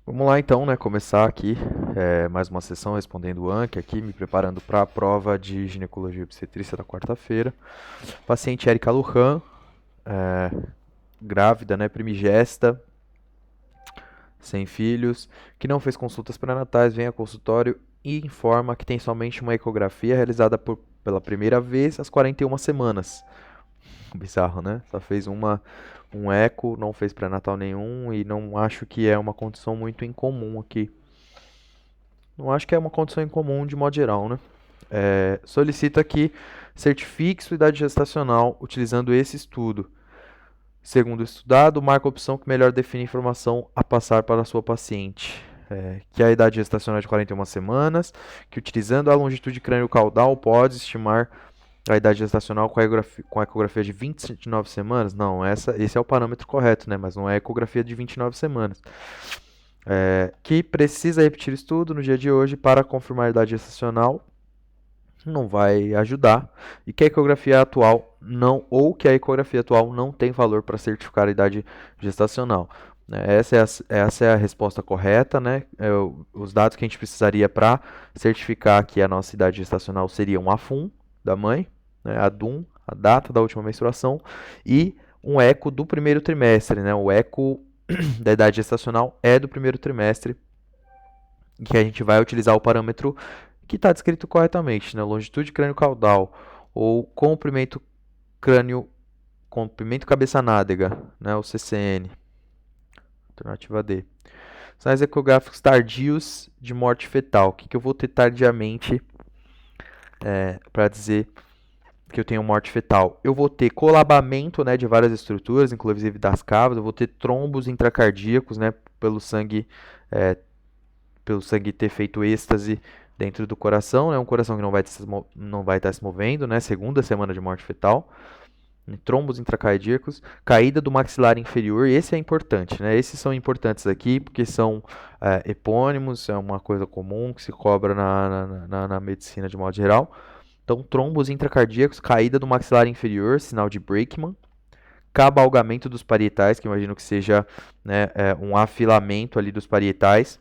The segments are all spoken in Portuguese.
Vamos lá então, né? Começar aqui mais uma sessão respondendo o Anki aqui, me preparando para a prova de ginecologia e obstetrícia da quarta-feira. Paciente Erika Lujan, é, grávida, né? Primigesta, sem filhos, que não fez consultas pré-natais, vem ao consultório e informa que tem somente uma ecografia realizada pela primeira vez às 41 semanas. Bizarro, né? Só fez um eco, não fez pré-natal nenhum e não acho que é uma condição muito incomum aqui. Não acho que é uma condição incomum de modo geral, né? Solicita que certifique sua idade gestacional utilizando esse estudo. Segundo o estudado, marca a opção que melhor define a informação a passar para a sua paciente. Que a idade gestacional é de 41 semanas, que utilizando a longitude crânio-caudal pode estimar a idade gestacional com a ecografia de 29 semanas. Não, esse é o parâmetro correto, né? Mas não é a ecografia de 29 semanas. Que precisa repetir o estudo no dia de hoje para confirmar a idade gestacional, não vai ajudar, e que a ecografia atual não, ou que a ecografia atual não tem valor para certificar a idade gestacional. Essa é a resposta correta, né? Os dados que a gente precisaria para certificar que a nossa idade gestacional seriam a FUM da mãe, né? A DUM, a data da última menstruação, e um eco do primeiro trimestre, né? O eco da idade gestacional é do primeiro trimestre, que a gente vai utilizar o parâmetro que está descrito corretamente, né? Longitude crânio-caudal ou comprimento cabeça-nádega, né? O CCN, alternativa D. Sinais ecográficos tardios de morte fetal. O que eu vou ter tardiamente para dizer que eu tenho morte fetal? Eu vou ter colabamento, né, de várias estruturas, inclusive das cavas. Eu vou ter trombos intracardíacos, né, pelo sangue ter feito êxtase dentro do coração, né? Um coração que não vai estar se movendo, né? Segunda semana de morte fetal. Trombos intracardíacos, caída do maxilar inferior, esse é importante, né? Esses são importantes aqui porque são epônimos, é uma coisa comum que se cobra na medicina de modo geral. Então, trombos intracardíacos, caída do maxilar inferior, sinal de Brakeman, cabalgamento dos parietais, que imagino que seja, né, um afilamento ali dos parietais.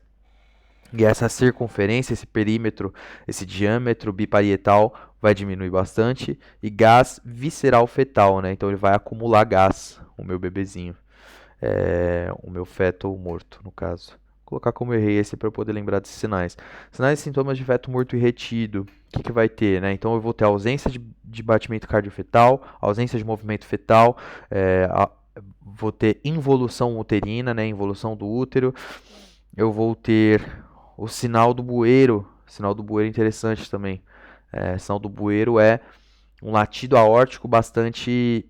E essa circunferência, esse perímetro, esse diâmetro biparietal vai diminuir bastante. E gás visceral fetal, né? Então ele vai acumular gás, o meu bebezinho. O meu feto morto, no caso. Vou colocar como eu errei esse para eu poder lembrar desses sinais. Sinais e sintomas de feto morto e retido. O que vai ter, né? Então eu vou ter ausência de batimento cardiofetal, ausência de movimento fetal, vou ter involução uterina, né? Involução do útero. Eu vou ter o sinal do bueiro. Sinal do bueiro é interessante também. Sinal do bueiro é um latido aórtico bastante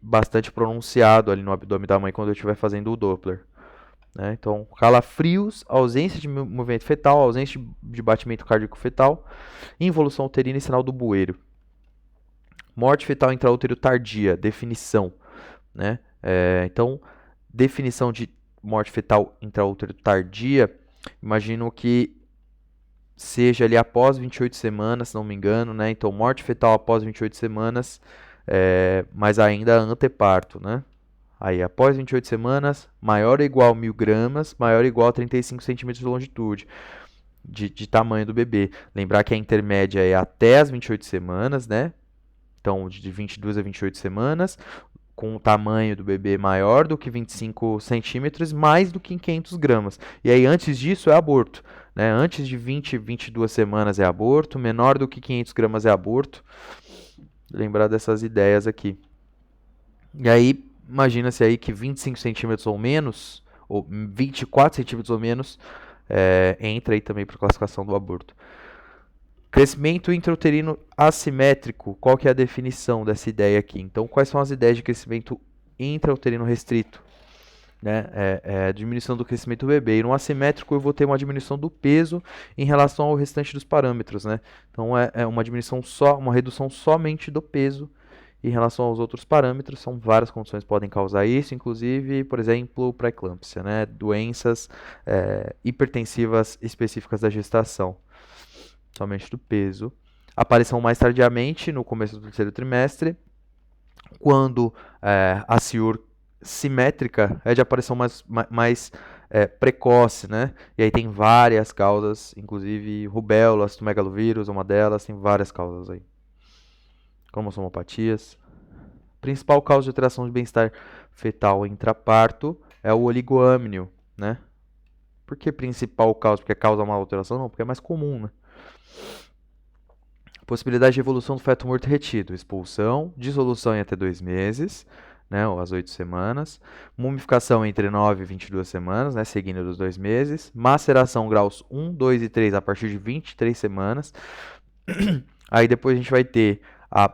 pronunciado ali no abdômen da mãe quando eu estiver fazendo o Doppler. Né? Então, calafrios, ausência de movimento fetal, ausência de batimento cardíaco fetal, involução uterina e sinal do bueiro. Morte fetal intraútero tardia, definição. Né? Então, definição de morte fetal intraútero tardia, imagino que seja ali após 28 semanas, se não me engano, né? Então, morte fetal após 28 semanas, mas ainda anteparto, né? Aí, após 28 semanas, maior ou igual a 1.000 gramas, maior ou igual a 35 centímetros de longitude, de tamanho do bebê. Lembrar que a intermédia é até as 28 semanas, né? Então, de 22 a 28 semanas, com o tamanho do bebê maior do que 25 centímetros, mais do que 500 gramas. E aí, antes disso, é aborto. Né? Antes de 22 semanas é aborto, menor do que 500 gramas é aborto. Lembrar dessas ideias aqui. E aí, imagina-se aí que 25 centímetros ou menos, ou 24 centímetros ou menos, entra aí também para a classificação do aborto. Crescimento intrauterino assimétrico, qual que é a definição dessa ideia aqui? Então, quais são as ideias de crescimento intrauterino restrito? Né? A diminuição do crescimento do bebê. E no assimétrico eu vou ter uma diminuição do peso em relação ao restante dos parâmetros. Né? Então, é uma diminuição uma redução somente do peso em relação aos outros parâmetros. São várias condições que podem causar isso, inclusive, por exemplo, pré-eclâmpsia, né? Doenças hipertensivas específicas da gestação. Somente do peso. Aparição mais tardiamente, no começo do terceiro trimestre, quando a CIUR simétrica é de aparição mais precoce, né? E aí tem várias causas, inclusive rubéola, citomegalovírus, uma delas, tem várias causas aí. Cromossomopatias. Principal causa de alteração de bem-estar fetal intraparto é o oligoâmnio, né? Por que principal causa? Porque causa uma alteração? Não, porque é mais comum, né? Possibilidade de evolução do feto morto retido, expulsão, dissolução em até 2 meses, né, ou as 8 semanas, mumificação entre 9 e 22 semanas, né, seguindo dos 2 meses, maceração graus 1, 2 e 3 a partir de 23 semanas. Aí depois a gente vai ter a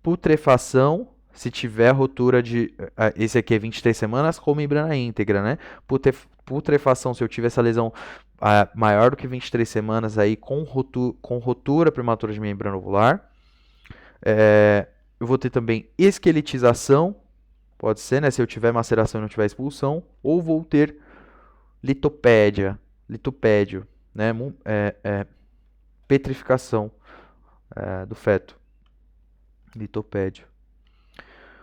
putrefação, se tiver rotura de... Esse aqui é 23 semanas com membrana íntegra, né? Putrefação, se eu tiver essa lesão maior do que 23 semanas aí com rotura prematura de membrana ovular. Eu vou ter também esqueletização, pode ser, né? Se eu tiver maceração e não tiver expulsão. Ou vou ter litopédio, né? Petrificação do feto. Litopédio.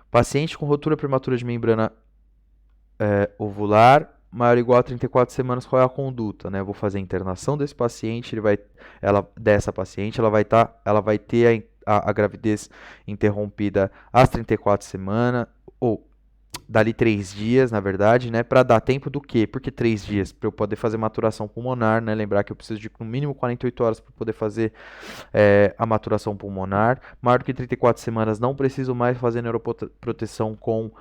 Paciente com rotura prematura de membrana ovular maior ou igual a 34 semanas, qual é a conduta, né? Eu vou fazer a internação desse paciente, dessa paciente, ela vai ter a gravidez interrompida às 34 semanas, ou dali 3 dias, na verdade, né? Para dar tempo do quê? Por que 3 dias? Para eu poder fazer maturação pulmonar, né? Lembrar que eu preciso de no mínimo 48 horas para poder fazer a maturação pulmonar. Maior do que 34 semanas, não preciso mais fazer neuroproteção com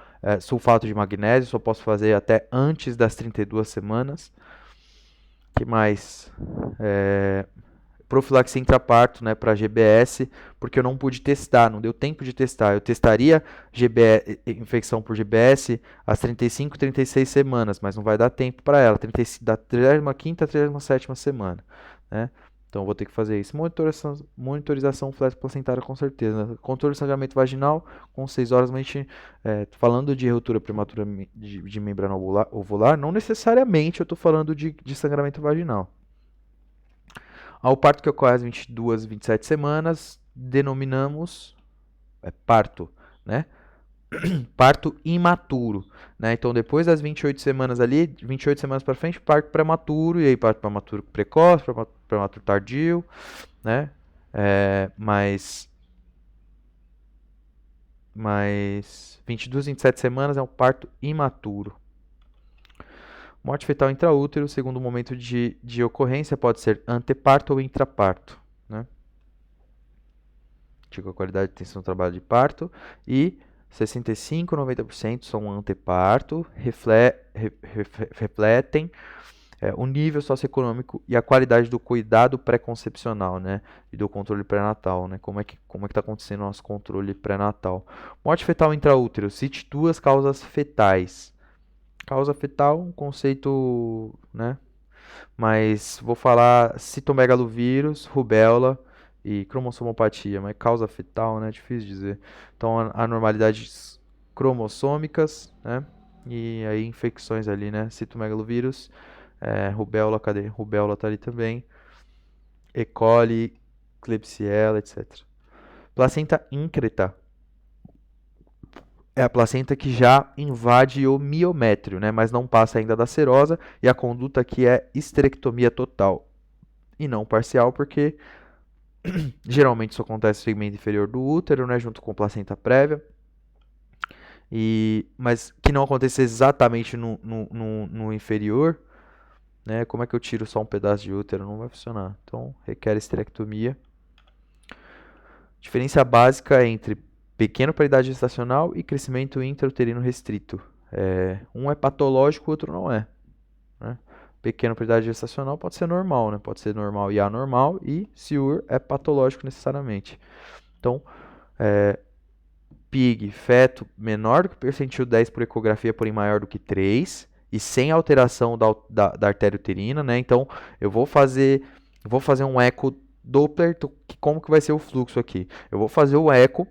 sulfato de magnésio, só posso fazer até antes das 32 semanas. O que mais? Profilaxia intraparto, né, para GBS, porque eu não pude testar, não deu tempo de testar. Eu testaria infecção por GBS às 35, 36 semanas, mas não vai dar tempo para ela, da 35ª à 37ª semana, né? Então eu vou ter que fazer isso. Monitorização fleto-placentária com certeza, né? Controle de sangramento vaginal com 6 horas, mas a gente, falando de ruptura prematura de membrana ovular, não necessariamente eu estou falando de sangramento vaginal. Ao parto que ocorre às 22 e 27 semanas, denominamos parto, né? Parto imaturo, né? Então, depois das 28 semanas ali, 28 semanas para frente, parto prematuro, e aí parto prematuro precoce, prematuro tardio, né? Mas 22 e 27 semanas é um parto imaturo. Morte fetal intraútero, segundo momento de ocorrência, pode ser anteparto ou intraparto, né? Digo a qualidade de atenção no trabalho de parto. E 65 a 90% são anteparto, refletem o nível socioeconômico e a qualidade do cuidado pré-concepcional, né? E do controle pré-natal, né? Como é que está acontecendo o nosso controle pré-natal. Morte fetal intraútero, cite 2 causas fetais. Causa fetal, um conceito, né? Mas vou falar citomegalovírus, rubéola e cromossomopatia, mas causa fetal, né? Difícil dizer. Então, anormalidades cromossômicas, né? E aí infecções ali, né? Citomegalovírus, rubéola, cadê? Rubéola tá ali também. E. coli, Klebsiella, etc. Placenta íncreta. É a placenta que já invade o miométrio, né? Mas não passa ainda da serosa, e a conduta aqui é histerectomia total e não parcial, porque geralmente isso acontece no segmento inferior do útero, né? Junto com placenta prévia, mas que não aconteça exatamente no inferior, né? Como é que eu tiro só um pedaço de útero? Não vai funcionar. Então, requer histerectomia. Diferença básica entre pequeno para a idade gestacional e crescimento intrauterino restrito. Um é patológico, o outro não é, né? Pequeno para a idade gestacional pode ser normal, né? Pode ser normal e anormal, e SIUR é patológico necessariamente. Então, PIG, feto menor do que percentil 10 por ecografia, porém maior do que 3, e sem alteração da artéria uterina, né? Então, eu vou fazer um eco Doppler, como que vai ser o fluxo aqui? Eu vou fazer o eco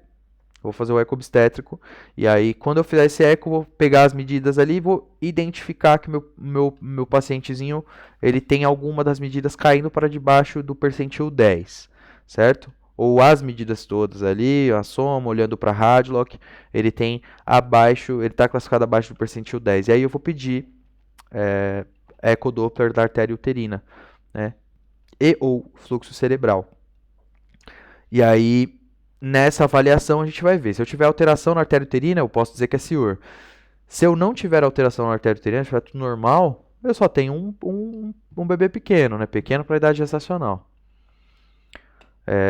obstétrico, e aí quando eu fizer esse eco, vou pegar as medidas ali e vou identificar que meu pacientezinho, ele tem alguma das medidas caindo para debaixo do percentil 10, certo? Ou as medidas todas ali, a soma, olhando para a Hadlock, ele está classificado abaixo do percentil 10. E aí eu vou pedir ecodoppler da artéria uterina, né? E ou fluxo cerebral. E aí, nessa avaliação, a gente vai ver. Se eu tiver alteração na artéria uterina, eu posso dizer que é SIUR. Se eu não tiver alteração na artéria uterina, se estiver tudo normal, eu só tenho um bebê pequeno, né? Pequeno para a idade gestacional.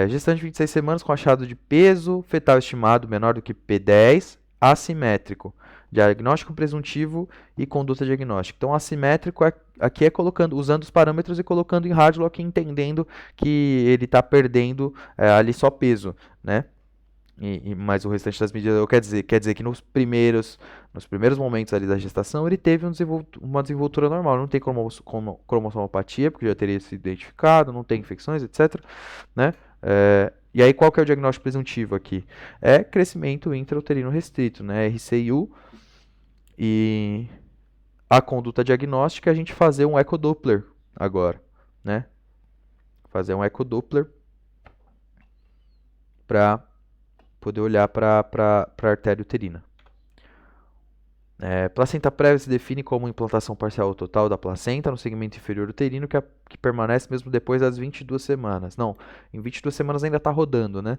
Gestante de 26 semanas com achado de peso fetal estimado menor do que P10, assimétrico. Diagnóstico presuntivo e conduta diagnóstica. Então, assimétrico aqui é usando os parâmetros e colocando em Hadlock, entendendo que ele está perdendo ali só peso, né? Mas o restante das medidas, quer dizer que nos primeiros momentos ali da gestação, ele teve uma desenvoltura normal. Não tem cromossomopatia, porque já teria sido identificado, não tem infecções, etc. Né? E aí, qual que é o diagnóstico presuntivo aqui? É crescimento intrauterino restrito, né? RCIU. E a conduta diagnóstica é a gente fazer um ecodoppler agora, né? Fazer um ecodoppler para poder olhar para a artéria uterina. Placenta prévia se define como implantação parcial ou total da placenta no segmento inferior uterino que permanece mesmo depois das 22 semanas. Não, em 22 semanas ainda está rodando, né?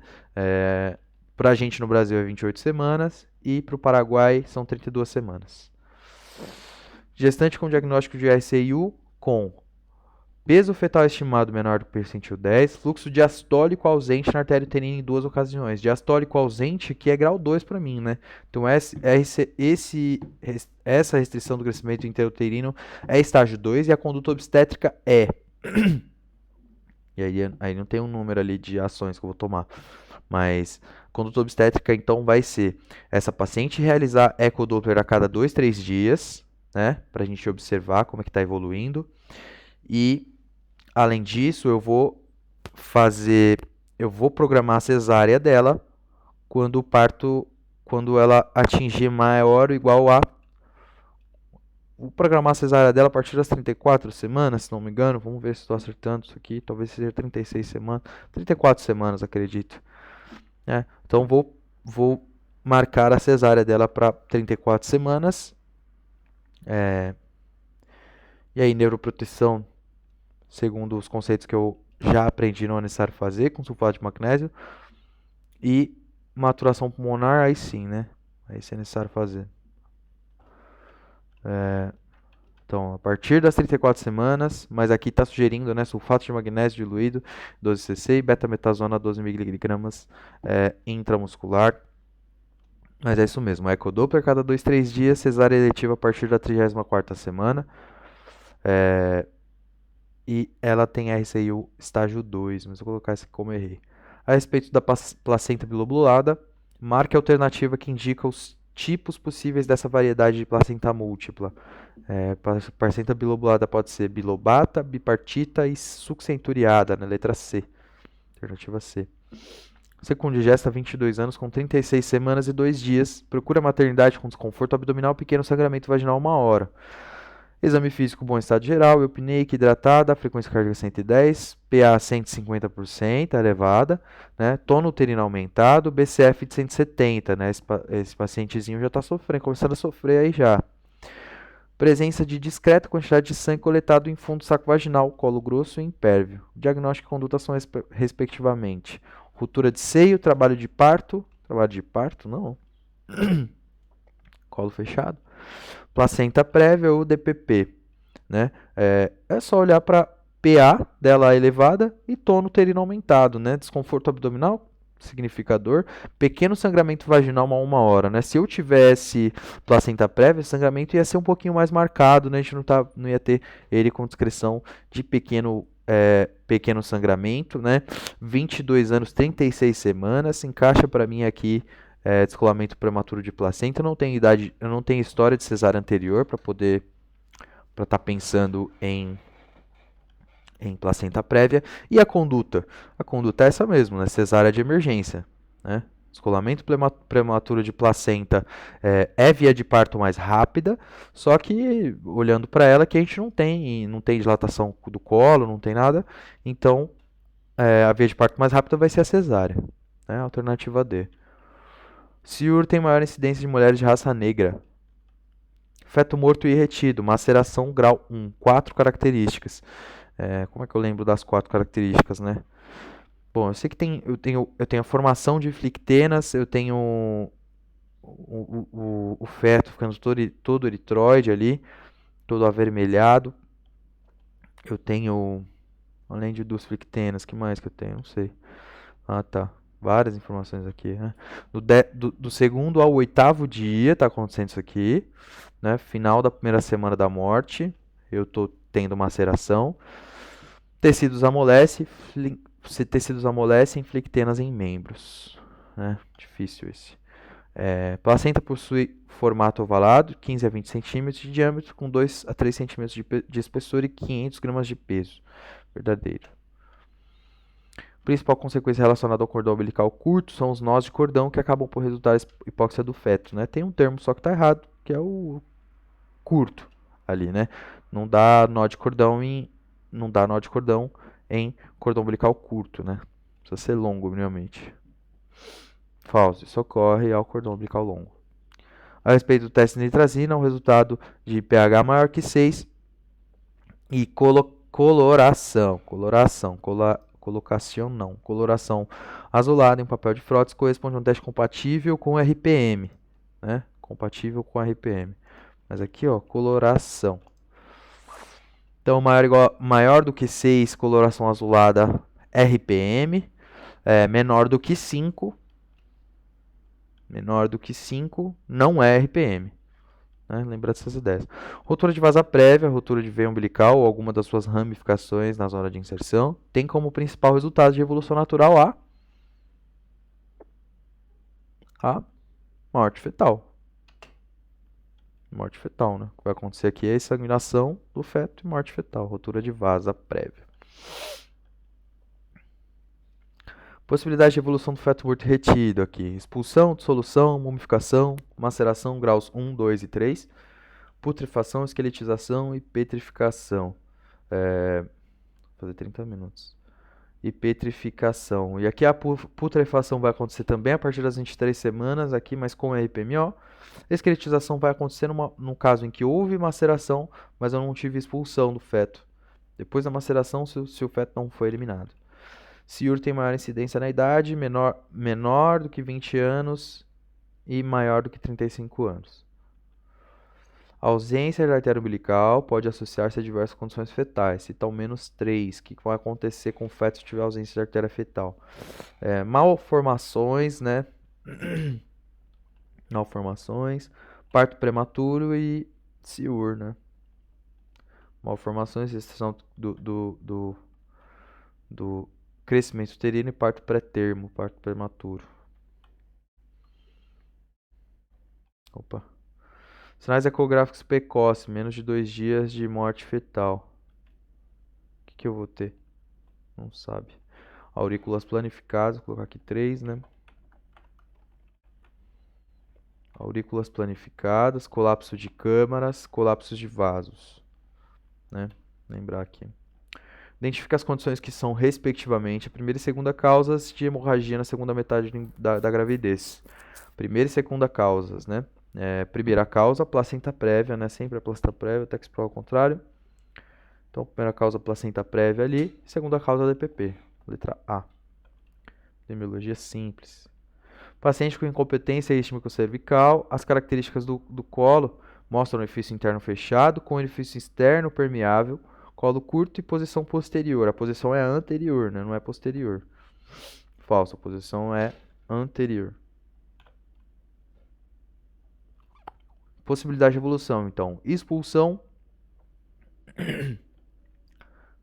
Para a gente no Brasil é 28 semanas e para o Paraguai são 32 semanas. Gestante com diagnóstico de RCIU com peso fetal estimado menor do que percentil 10, fluxo diastólico ausente na artéria uterina em 2 ocasiões. Diastólico ausente que é grau 2 para mim, né? Então essa restrição do crescimento intrauterino é estágio 2 e a conduta obstétrica é. E aí não tem um número ali de ações que eu vou tomar. Mas conduta obstétrica então vai ser essa paciente realizar ecodoppler a cada 2, 3 dias, né? Para a gente observar como é que está evoluindo. E além disso, eu vou programar a cesárea dela quando ela atingir maior ou igual a. Vou programar a cesárea dela a partir das 34 semanas, se não me engano. Vamos ver se estou acertando isso aqui. Talvez seja 36 semanas. 34 semanas, acredito. Então, vou marcar a cesárea dela para 34 semanas. E aí, neuroproteção, segundo os conceitos que eu já aprendi, não é necessário fazer, com sulfato de magnésio. E maturação pulmonar, aí sim, né? Aí sim é necessário fazer. Então, a partir das 34 semanas, mas aqui está sugerindo, né, sulfato de magnésio diluído, 12 cc, e betametasona, 12 mg intramuscular. Mas é isso mesmo, ecodoppler a cada 2, 3 dias, cesárea eletiva a partir da 34ª semana. E ela tem RCIU estágio 2, mas vou colocar esse aqui como errei. A respeito da placenta bilobulada, marque a alternativa que indica os tipos possíveis dessa variedade de placenta múltipla. Placenta bilobulada pode ser bilobata, bipartita e succenturiada, na letra C. Alternativa C. Você com digesta 22 anos, com 36 semanas e 2 dias, procura maternidade com desconforto abdominal, pequeno sangramento vaginal 1 hora. Exame físico bom estado geral, eupneica hidratada, frequência cardíaca 110, PA 150%, elevada, né? Tono uterino aumentado, BCF de 170, né? Esse pacientezinho já está sofrendo, começando a sofrer aí já. Presença de discreta quantidade de sangue coletado em fundo do saco vaginal, colo grosso e impérvio. Diagnóstico e conduta são respectivamente ruptura de seio, trabalho de parto não, colo fechado, placenta prévia ou DPP, né? É só olhar para PA dela elevada e tono uterino aumentado, né? Desconforto abdominal, significador, pequeno sangramento vaginal a 1 hora, né? Se eu tivesse placenta prévia, o sangramento ia ser um pouquinho mais marcado, né? A gente não ia ter ele com descrição de pequeno sangramento, né? 22 anos, 36 semanas, se encaixa para mim aqui. Descolamento prematuro de placenta, eu não tenho história de cesárea anterior para estar pensando em placenta prévia. E a conduta? A conduta é essa mesmo, né? Cesárea de emergência, né? Descolamento prematuro de placenta é via de parto mais rápida, só que olhando para ela que a gente não tem dilatação do colo, não tem nada, então a via de parto mais rápida vai ser a cesárea, né? Alternativa D. SIUR tem maior incidência de mulheres de raça negra. Feto morto e retido, maceração grau 1, 4 características. Como é que eu lembro das 4 características, né? Bom, eu sei que eu tenho a formação de flictenas, eu tenho o feto ficando todo eritroide ali, todo avermelhado. Eu tenho, além de duas flictenas, que mais que eu tenho? Não sei. Ah, tá. Várias informações aqui, né? Do segundo ao oitavo dia tá acontecendo isso aqui, né? Final da primeira semana da morte, eu tô tendo maceração. Tecidos amolecem, flictenas em membros, né? Difícil esse. Placenta possui formato ovalado, 15 a 20 centímetros de diâmetro, com 2 a 3 centímetros de espessura e 500 gramas de peso. Verdadeiro. Principal consequência relacionada ao cordão umbilical curto são os nós de cordão que acabam por resultar em hipóxia do feto, né? Tem um termo só que está errado, que é o curto ali, né? Não dá nó de cordão em cordão umbilical curto, né? Precisa ser longo, minimamente. Falso. Isso ocorre ao cordão umbilical longo. A respeito do teste de nitrazina, o resultado de pH maior que 6 e coloração azulada em papel de prótese corresponde a um teste compatível com RPM, né? Compatível com RPM. Mas aqui, ó, coloração. Então, maior do que 6, coloração azulada, RPM. Menor do que 5, não é RPM. Né? Lembra dessas ideias. Rotura de vasa prévia, rotura de veia umbilical ou alguma das suas ramificações na zona de inserção tem como principal resultado de evolução natural a morte fetal. Morte fetal, né? O que vai acontecer aqui é a exsanguinação do feto e morte fetal, rotura de vasa prévia. Possibilidade de evolução do feto morto retido aqui. Expulsão, dissolução, mumificação, maceração, graus 1, 2 e 3. Putrefação, esqueletização e petrificação. Vou fazer 30 minutos. E petrificação. E aqui a putrefação vai acontecer também a partir das 23 semanas, aqui, mas com RPMO. Esqueletização vai acontecer no caso em que houve maceração, mas eu não tive expulsão do feto. Depois da maceração, se o feto não foi eliminado. Ciúro tem maior incidência na idade, menor do que 20 anos e maior do que 35 anos. A ausência de artéria umbilical pode associar-se a diversas condições fetais, cita ao menos 3, que vai acontecer com o feto se tiver ausência de artéria fetal. Malformações, né? Malformações, parto prematuro e ciúr, né? Malformações, restrição do crescimento uterino e parto pré-termo, parto prematuro. Opa. Sinais ecográficos precoces, menos de 2 dias de morte fetal. O que eu vou ter? Não sabe. Aurículas planificadas, vou colocar aqui 3, né? Aurículas planificadas, colapso de câmaras, colapsos de vasos, né? Lembrar aqui. Identifica as condições que são, respectivamente, a primeira e segunda causas de hemorragia na segunda metade da gravidez. Primeira e segunda causas, né? Primeira causa, placenta prévia, né? Sempre a placenta prévia, até que se prova o contrário. Então, primeira causa, placenta prévia ali. Segunda causa, DPP. Letra A. Epidemiologia simples. Paciente com incompetência isquímico-cervical. As características do colo mostram orifício interno fechado, com orifício externo permeável, colo curto e posição posterior. A posição é anterior, né? Não é posterior. Falso, a posição é anterior. Possibilidade de evolução, então, expulsão,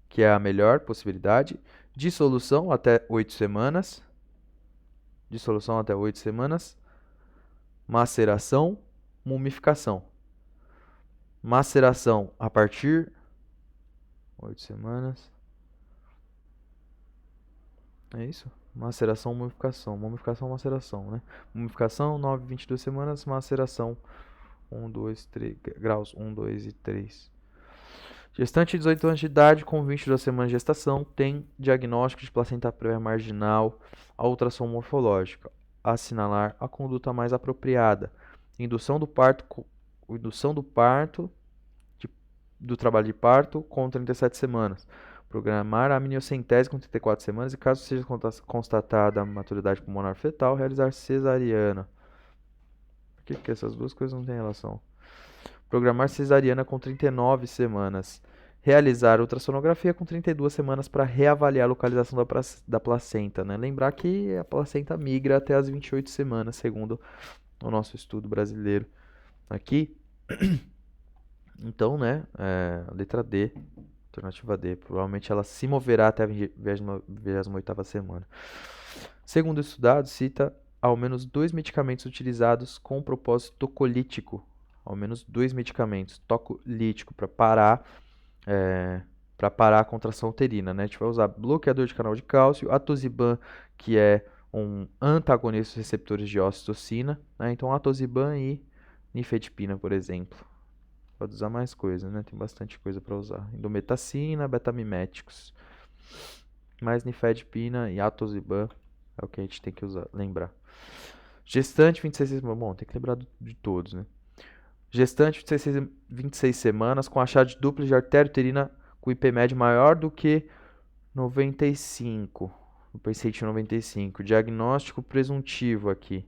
que é a melhor possibilidade, dissolução até 8 semanas, maceração, mumificação. Maceração a partir 8 semanas. É isso? Maceração, mumificação. Mumificação, maceração, né? Mumificação, 9, 22 semanas, maceração 1, 2, 3, graus 1, 2 e 3. Gestante de 18 anos de idade com 22 semanas de gestação tem diagnóstico de placenta prévia marginal, a ultrassom morfológica. Assinalar a conduta mais apropriada. Indução do parto indução do parto, do trabalho de parto com 37 semanas. Programar a amniocentese com 34 semanas e, caso seja constatada a maturidade pulmonar fetal, realizar cesariana. Por que essas duas coisas não têm relação? Programar cesariana com 39 semanas. Realizar ultrassonografia com 32 semanas para reavaliar a localização da placenta, né? Lembrar que a placenta migra até as 28 semanas, segundo o nosso estudo brasileiro aqui. Então, né, letra D, alternativa D, provavelmente ela se moverá até a 28ª semana. Segundo o estudado, cita ao menos 2 medicamentos utilizados com propósito tocolítico. Ao menos 2 medicamentos tocolítico para parar a contração uterina, né? A gente vai usar bloqueador de canal de cálcio, atosiban, que é um antagonista dos receptores de ocitocina, né? Então atosiban e nifedipina, por exemplo. Pode usar mais coisa, né? Tem bastante coisa para usar. Indometacina, betamiméticos. Mais nifedipina e atosiban é o que a gente tem que usar, lembrar. Gestante, 26 semanas. Bom, tem que lembrar de todos, né? Gestante, 26 semanas, com achado de dupla de artéria uterina com IPMED maior do que 95. O paciente 95. Diagnóstico presuntivo aqui.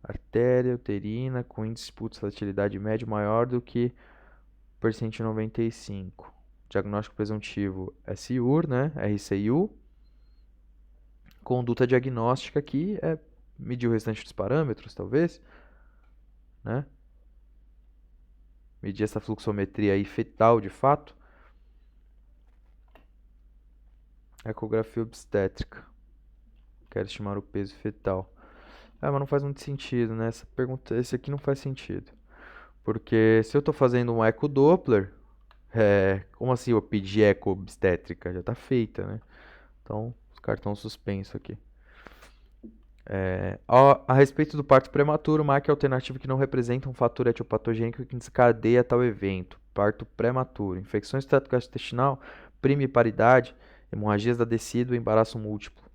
Artéria uterina com índice de pulsatilidade médio maior do que paciente 95. Diagnóstico presuntivo SUR, né? RCU. Conduta diagnóstica aqui é medir o restante dos parâmetros, talvez, né? Medir essa fluxometria aí fetal, de fato. Ecografia obstétrica. Quero estimar o peso fetal. Mas não faz muito sentido, né? Essa pergunta, esse aqui não faz sentido. Porque se eu estou fazendo um ecodoppler, como assim eu pedi eco obstétrica? Já está feita, né? Então, os cartão suspenso aqui. A respeito do parto prematuro, marque a alternativa que não representa um fator etiopatogênico que desencadeia tal evento. Parto prematuro. Infecção estatogastrointestinal, primiparidade, hemorragias da descida, embaraço múltiplo.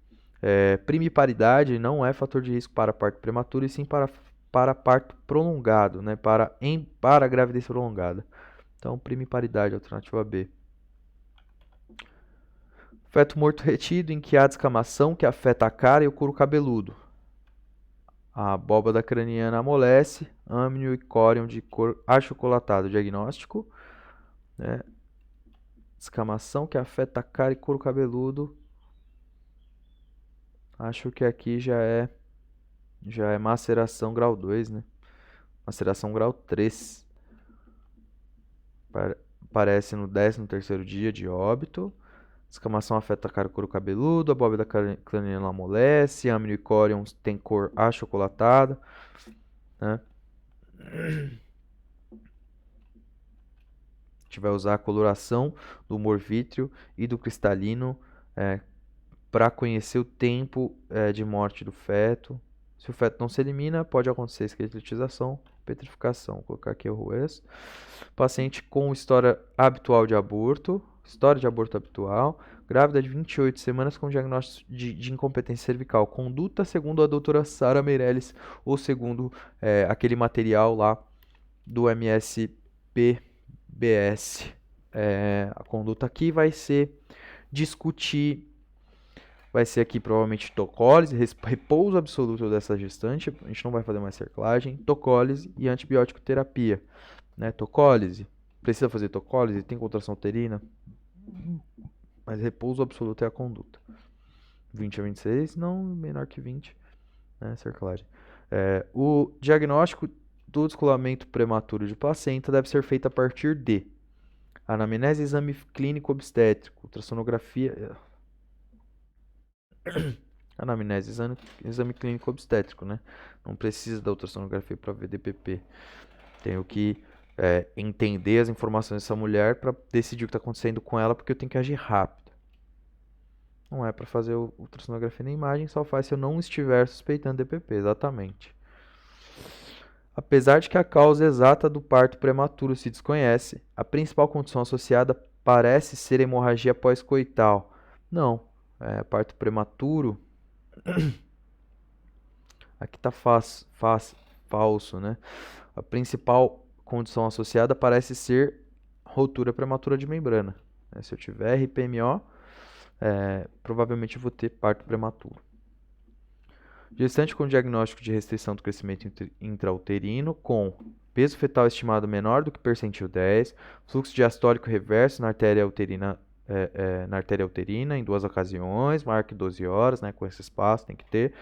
Primiparidade não é fator de risco para parto prematuro, e sim para parto prolongado, né? Para gravidez prolongada. Então, primiparidade, alternativa B. Feto morto retido em que há descamação que afeta a cara e o couro cabeludo. A abóbada craniana amolece, âmnio e córion de cor achocolatado. Diagnóstico, né? Descamação que afeta a cara e couro cabeludo. Acho que aqui já é maceração grau 2, né? Maceração grau 3. Aparece no 13º dia de óbito. Descamação afeta a cara e couro cabeludo. A abóbada craniana amolece. Âmnio e córion tem cor achocolatada, né? A gente vai usar a coloração do humor vítreo e do cristalino para conhecer o tempo de morte do feto. Se o feto não se elimina, pode acontecer esqueletização, petrificação. Vou colocar aqui o RUES. Paciente com história habitual de aborto, história de aborto habitual, grávida de 28 semanas com diagnóstico de incompetência cervical. Conduta segundo a doutora Sara Meirelles, ou segundo aquele material lá do MSPBS. A conduta aqui vai ser vai ser aqui provavelmente tocólise, repouso absoluto dessa gestante, a gente não vai fazer mais cerclagem, tocólise e antibiótico terapia, né? Tocólise, precisa fazer tocólise, tem contração uterina, mas repouso absoluto é a conduta. 20 a 26, não menor que 20, né? Cerclagem. O diagnóstico do descolamento prematuro de placenta deve ser feito a partir de anamnese, exame clínico obstétrico, ultrassonografia. Anamnese, exame clínico obstétrico, né? Não precisa da ultrassonografia para ver DPP. Tenho que entender as informações dessa mulher para decidir o que está acontecendo com ela, porque eu tenho que agir rápido. Não é para fazer ultrassonografia nem imagem, só faz se eu não estiver suspeitando DPP, exatamente. Apesar de que a causa exata do parto prematuro se desconhece, a principal condição associada parece ser hemorragia pós-coital. Não, parto prematuro. Aqui está falso, né? A principal condição associada parece ser ruptura prematura de membrana, né? Se eu tiver RPMO, provavelmente eu vou ter parto prematuro. Gestante com diagnóstico de restrição do crescimento intrauterino com peso fetal estimado menor do que percentil 10, fluxo diastólico reverso na artéria uterina, em 2 ocasiões, maior que 12 horas, né, com esse espaço tem que ter.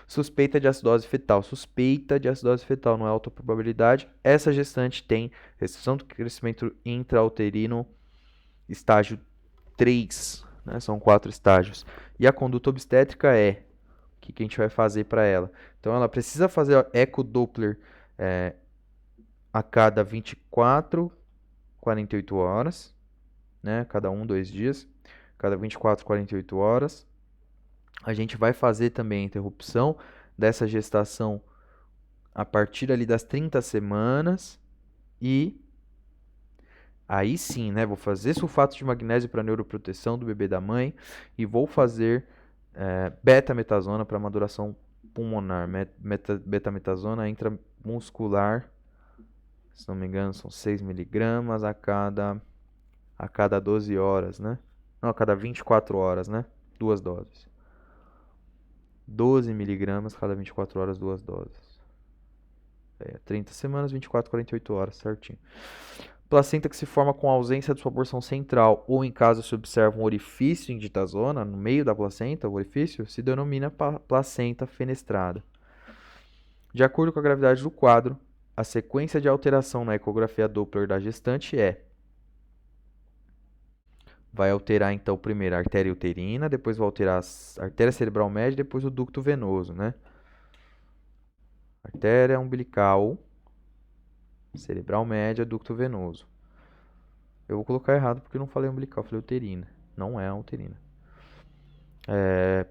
Suspeita de acidose fetal. Suspeita de acidose fetal, não é alta probabilidade. Essa gestante tem restrição do crescimento intrauterino estágio 3, né, são 4 estágios. E a conduta obstétrica é o que a gente vai fazer para ela. Então, ela precisa fazer ecodoppler a cada 24, 48 horas, né? Cada 2 dias, cada 24, 48 horas. A gente vai fazer também a interrupção dessa gestação a partir ali das 30 semanas e aí sim, né? Vou fazer sulfato de magnésio para neuroproteção do bebê da mãe e vou fazer betametasona para maduração pulmonar. Betametasona intramuscular, se não me engano, são 6 miligramas a cada 12 horas, né? Não, a cada 24 horas, né? 2 doses. 12 miligramas a cada 24 horas, 2 doses. 30 semanas, 24, 48 horas, certinho. Placenta que se forma com ausência de sua porção central ou em caso se observa um orifício em ditasona, no meio da placenta, o orifício, se denomina placenta fenestrada. De acordo com a gravidade do quadro, a sequência de alteração na ecografia Doppler da gestante vai alterar então primeiro a artéria uterina, depois vai alterar a artéria cerebral média, depois o ducto venoso, né? Artéria umbilical, cerebral média, ducto venoso. Eu vou colocar errado porque eu não falei umbilical, eu falei uterina. Não é a uterina.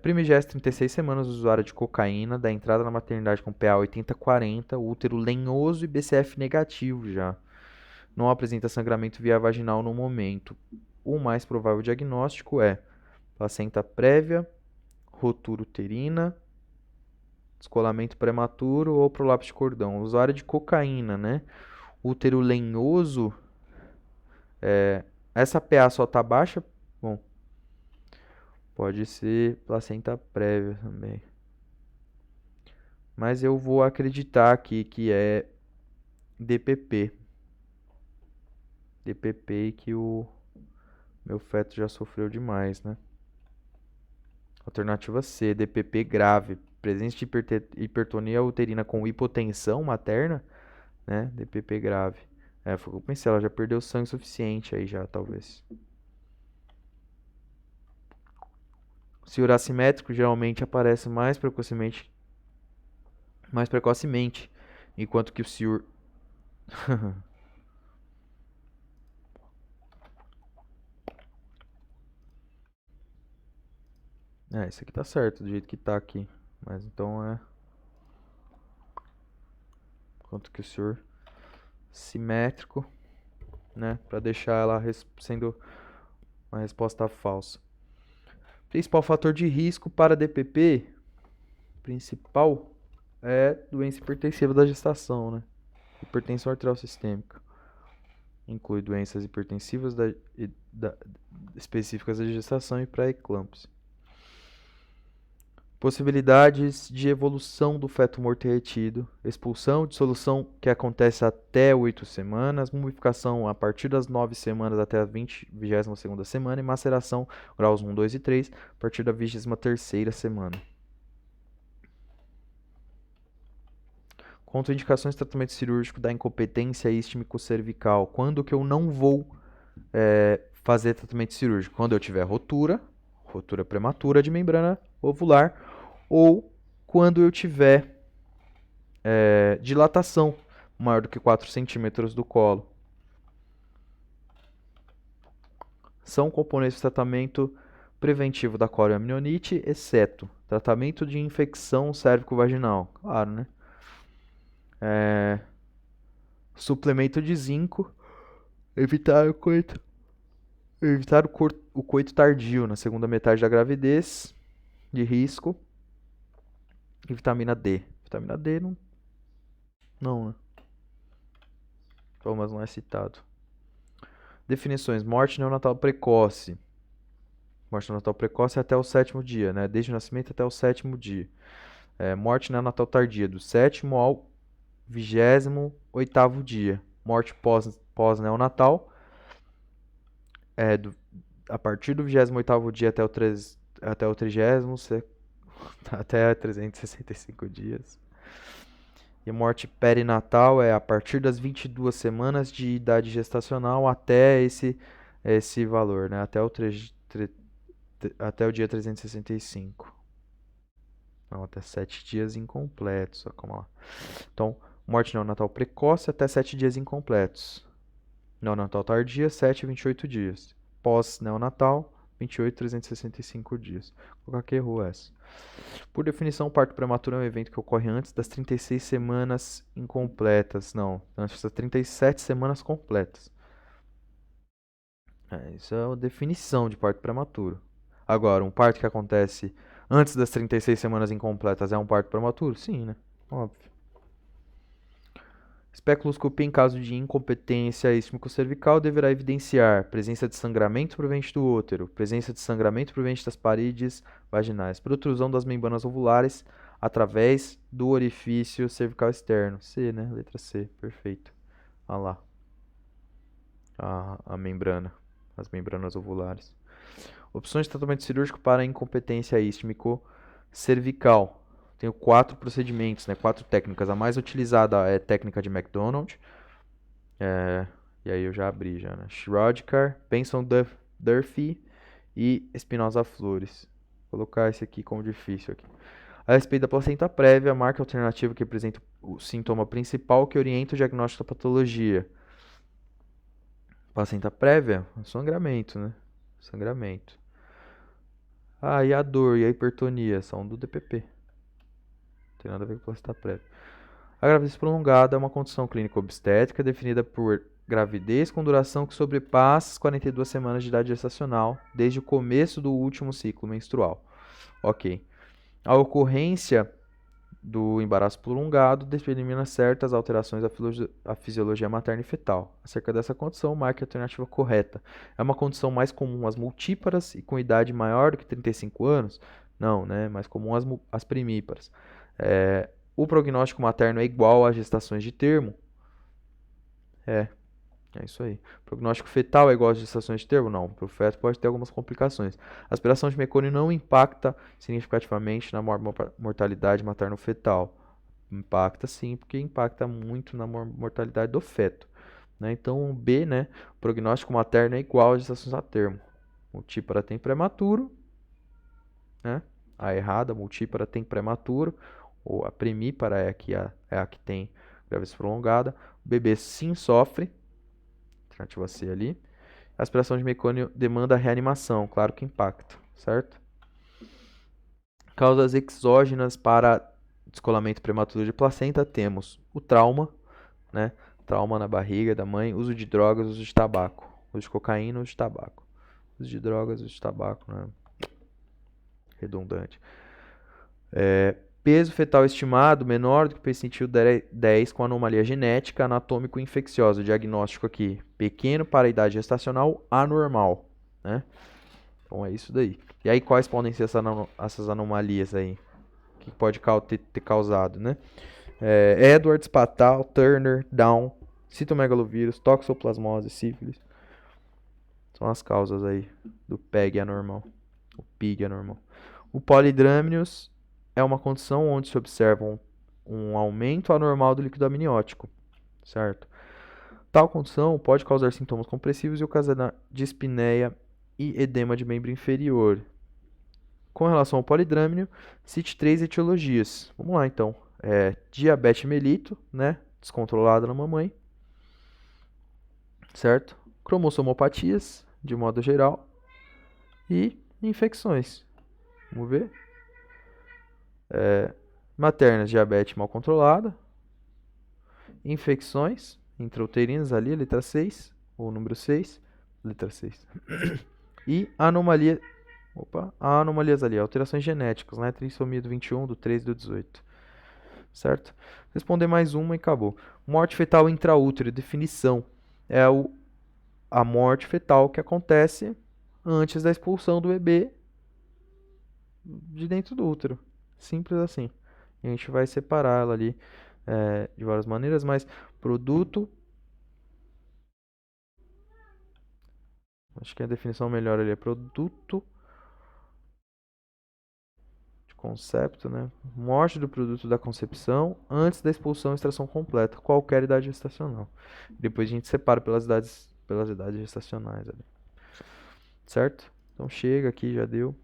Primigeste, 36 semanas, usuário de cocaína, da entrada na maternidade com PA 80-40, útero lenhoso e BCF negativo já. Não apresenta sangramento via vaginal no momento. O mais provável diagnóstico é placenta prévia, rotura uterina, descolamento prematuro ou prolapso de cordão. Usuário de cocaína, né? Útero lenhoso, essa PA só tá baixa? Bom, pode ser placenta prévia também. Mas eu vou acreditar aqui que é DPP. DPP e que o meu feto já sofreu demais, né? Alternativa C, DPP grave. Presença de hipertonia uterina com hipotensão materna, né? DPP grave. Foi o que eu pensei, ela já perdeu sangue suficiente aí já, talvez. O ciúro assimétrico geralmente aparece mais precocemente, enquanto que o ciúro esse aqui tá certo, do jeito que tá aqui. Mas então enquanto que o ciúro simétrico, né? Pra deixar ela sendo uma resposta falsa. Principal fator de risco para DPP, principal, é doença hipertensiva da gestação, né? Hipertensão arterial sistêmica. Inclui doenças hipertensivas específicas da gestação e pré-eclâmpsia. Possibilidades de evolução do feto morto e retido, expulsão, dissolução que acontece até 8 semanas, mumificação a partir das 9 semanas até a 22ª semana e maceração, graus 1, 2 e 3, a partir da 23ª semana. Contraindicações de tratamento cirúrgico da incompetência isquímico-cervical. Quando que eu não vou fazer tratamento cirúrgico? Quando eu tiver rotura prematura de membrana ovular, ou quando eu tiver dilatação maior do que 4 centímetros do colo. São componentes do tratamento preventivo da corioamnioniite, exceto tratamento de infecção cérvico-vaginal. Claro, né? Suplemento de zinco, evitar o coito tardio na segunda metade da gravidez, de risco, e vitamina D. Vitamina D não Não, né? Thomas não é citado. Definições. Morte neonatal precoce. Morte neonatal precoce é até o 7º dia, né? Desde o nascimento até o 7º dia. Morte neonatal tardia, do 7º ao 28º dia. Morte pós-neonatal, a partir do 28º dia até o 30º, até 365 dias. E morte perinatal é a partir das 22 semanas de idade gestacional até esse valor, né? Até o dia 365. Não, até 7 dias incompletos. Calma lá. Então, morte neonatal precoce até 7 dias incompletos. Neonatal tardia, 7 a 28 dias. Pós-neonatal, 28 a 365 dias. Vou colocar que errou essa. Por definição, o parto prematuro é um evento que ocorre antes das 36 semanas incompletas. Não, antes das 37 semanas completas. Isso é a definição de parto prematuro. Agora, um parto que acontece antes das 36 semanas incompletas é um parto prematuro? Sim, né? Óbvio. Especuloscopia em caso de incompetência isquímico-cervical deverá evidenciar presença de sangramento proveniente do útero, presença de sangramento proveniente das paredes vaginais, protrusão das membranas ovulares através do orifício cervical externo. C, né? Letra C, perfeito. Olha lá. A membrana, as membranas ovulares. Opções de tratamento cirúrgico para incompetência isquímico-cervical. Tenho 4 procedimentos, né? 4 técnicas. A mais utilizada é a técnica de McDonald. E aí eu já abri já, né? Schrodker, Benson Durfee e Espinosa Flores. Vou colocar esse aqui como difícil aqui. A respeito da placenta prévia, a marca alternativa que apresenta o sintoma principal que orienta o diagnóstico da patologia. Placenta prévia, sangramento, né? Sangramento. E a dor e a hipertonia são do DPP. Não tem nada a ver com placenta prévia. A gravidez prolongada é uma condição clínica obstétrica definida por gravidez com duração que sobrepassa as 42 semanas de idade gestacional, desde o começo do último ciclo menstrual. Ok. A ocorrência do embaraço prolongado determina certas alterações à fisiologia materna e fetal. Acerca dessa condição, marque a alternativa correta. É uma condição mais comum às multíparas e com idade maior do que 35 anos? Não, né? Mais comum às primíparas. O prognóstico materno é igual às gestações de termo? É isso aí. O prognóstico fetal é igual às gestações de termo? Não. Para o feto pode ter algumas complicações. A aspiração de mecônio não impacta significativamente na mortalidade materno-fetal. Impacta sim, porque impacta muito na mortalidade do feto. Né? Então, B, né? O prognóstico materno é igual às gestações a termo. Multípara tem prematuro, né? A errada, multípara tem prematuro, ou a primípara é a que tem gravidez prolongada. O bebê sim sofre, alternativa C ali. A aspiração de mecônio demanda reanimação, claro que impacta, certo? Causas exógenas para descolamento prematuro de placenta, temos o trauma, né? Trauma na barriga da mãe, uso de drogas, uso de tabaco. Uso de cocaína, uso de tabaco. Uso de drogas, uso de tabaco, né? Redundante. Peso fetal estimado menor do que percentil 10 com anomalia genética anatômico-infecciosa. O diagnóstico aqui, pequeno para a idade gestacional, anormal, né? Então é isso daí. E aí quais podem ser essas anomalias aí? Que pode ter causado, né? Edwards, Patal, Turner, Down, citomegalovírus, toxoplasmose, sífilis. São as causas aí do PEG anormal. O PIG anormal. O polidrâminos é uma condição onde se observa um aumento anormal do líquido amniótico, certo? Tal condição pode causar sintomas compressivos e ocasionar dispneia e edema de membro inferior. Com relação ao polidrâmino, cite 3 etiologias. Vamos lá, então. Diabetes mellitus, né? Descontrolada na mamãe, certo? Cromossomopatias, de modo geral, e infecções. Vamos ver. Maternas, diabetes mal controlada. Infecções intrauterinas ali, letra 6, ou número 6, letra 6. E anomalias ali, alterações genéticas, né? Trissomia do 21, do 3 e do 18. certo? Responder mais uma e acabou. Morte fetal intraútero, definição. É a morte fetal que acontece antes da expulsão do bebê de dentro do útero. Simples assim. A gente vai separar ela ali de várias maneiras, mas produto. Acho que a definição melhor ali é produto de concepto, né? Morte do produto da concepção antes da expulsão e extração completa, qualquer idade gestacional. Depois a gente separa pelas idades gestacionais ali. Certo? Então chega aqui, já deu.